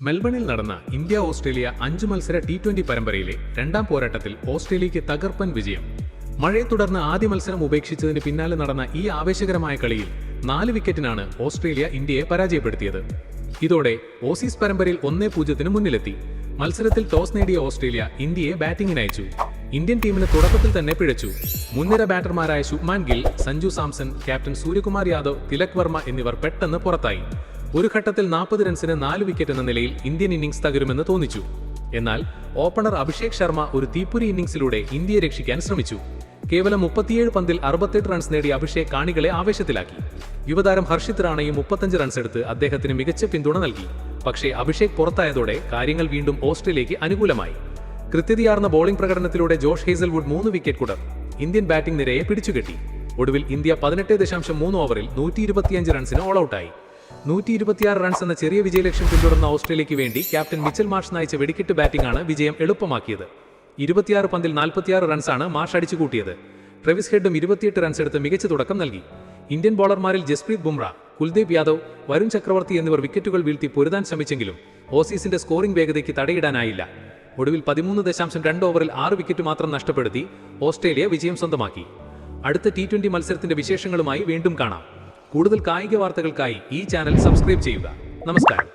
മെൽബണിൽ നടന്ന ഇന്ത്യ-ഓസ്ട്രേലിയ 5 മത്സര T20 പരമ്പരയിലെ രണ്ടാം പോരാട്ടത്തിൽ ഓസ്ട്രേലിയയ്ക്ക് തകർപ്പൻ വിജയം. മഴയെ തുടർന്ന് ആദ്യ മത്സരം ഉപേക്ഷിച്ചതിന് പിന്നാലെ നടന്ന ഈ ആവേശകരമായ കളിയിൽ 4 വിക്കറ്റിനാണ് ഓസ്ട്രേലിയ ഇന്ത്യയെ പരാജയപ്പെടുത്തിയത്. ഇതോടെ ഓസീസ് പരമ്പരയിൽ 1-0 മുന്നിലെത്തി. മത്സരത്തിൽ ടോസ് നേടിയ ഓസ്ട്രേലിയ ഇന്ത്യയെ ബാറ്റിംഗിനയച്ചു. ഇന്ത്യൻ ടീമിന് തുടക്കത്തിൽ തന്നെ പിഴച്ചു. മുൻനിര ബാറ്റർമാരായ ശുഭ്മാൻ ഗിൽ, സഞ്ജു സാംസൺ, ക്യാപ്റ്റൻ സൂര്യകുമാർ യാദവ്, തിലക് വർമ്മ എന്നിവർ പെട്ടെന്ന് പുറത്തായി. ഒരു ഘട്ടത്തിൽ 40 റൺസിന് 4 വിക്കറ്റ് എന്ന നിലയിൽ ഇന്ത്യൻ ഇന്നിംഗ്സ് തകരുമെന്ന് തോന്നിച്ചു. എന്നാൽ ഓപ്പണർ അഭിഷേക് ശർമ്മ ഒരു തീപ്പൊരി ഇന്നിംഗ്സിലൂടെ ഇന്ത്യയെ രക്ഷിക്കാൻ ശ്രമിച്ചു. കേവലം 37 പന്തിൽ 68 റൺസ് നേടിയ അഭിഷേക് കാണികളെ ആവേശത്തിലാക്കി. യുവതാരം ഹർഷിത് റാണയും 35 റൺസ് എടുത്ത് അദ്ദേഹത്തിന് മികച്ച പിന്തുണ നൽകി. പക്ഷേ അഭിഷേക് പുറത്തായതോടെ കാര്യങ്ങൾ വീണ്ടും ഓസ്ട്രേലിയയ്ക്ക് അനുകൂലമായി. കൃത്യതയാർന്ന ബോളിംഗ് പ്രകടനത്തിലൂടെ ജോഷ് ഹേസൽവുഡ് 3 വിക്കറ്റ് കുടർ ഇന്ത്യൻ ബാറ്റിംഗ് നിരയെ പിടിച്ചുകെട്ടി. ഒടുവിൽ ഇന്ത്യ 18.3 ഓവറിൽ 125 റൺസിന് ഓൾ ഔട്ടായി. 126 റൺസ് എന്ന ചെറിയ വിജയലക്ഷ്യം പിന്തുടർന്ന ഓസ്ട്രേലിയയ്ക്ക് വേണ്ടി ക്യാപ്റ്റൻ മിച്ചൽ മാർഷ് നയിച്ച വെടിക്കെട്ട് ബാറ്റിംഗാണ് വിജയം എളുപ്പമാക്കിയത്. 26 പന്തിൽ 46 റൺസാണ് മാർഷ് അടിച്ചുകൂട്ടിയത്. ട്രെവിസ് ഹെഡും 28 റൺസ് എടുത്ത് മികച്ച തുടക്കം നൽകി. ഇന്ത്യൻ ബോളർമാരിൽ ജസ്പ്രീത് ബുംറ, കുൽദീപ് യാദവ്, വരുൺ ചക്രവർത്തി എന്നിവർ വിക്കറ്റുകൾ വീഴ്ത്തി പൊരുതാൻ ശ്രമിച്ചെങ്കിലും ഓസീസിന്റെ സ്കോറിംഗ് വേഗതയ്ക്ക് തടയിടാനായില്ല. ഒടുവിൽ 13.2 ഓവറിൽ 6 വിക്കറ്റ് മാത്രം നഷ്ടപ്പെടുത്തി ഓസ്ട്രേലിയ വിജയം സ്വന്തമാക്കി. അടുത്ത T20 മത്സരത്തിന്റെ വിശേഷങ്ങളുമായി വീണ്ടും കാണാം. കൂടുതൽ കായിക വാർത്തകൾക്കായി ഈ ചാനൽ സബ്സ്ക്രൈബ് ചെയ്യുക. നമസ്കാരം.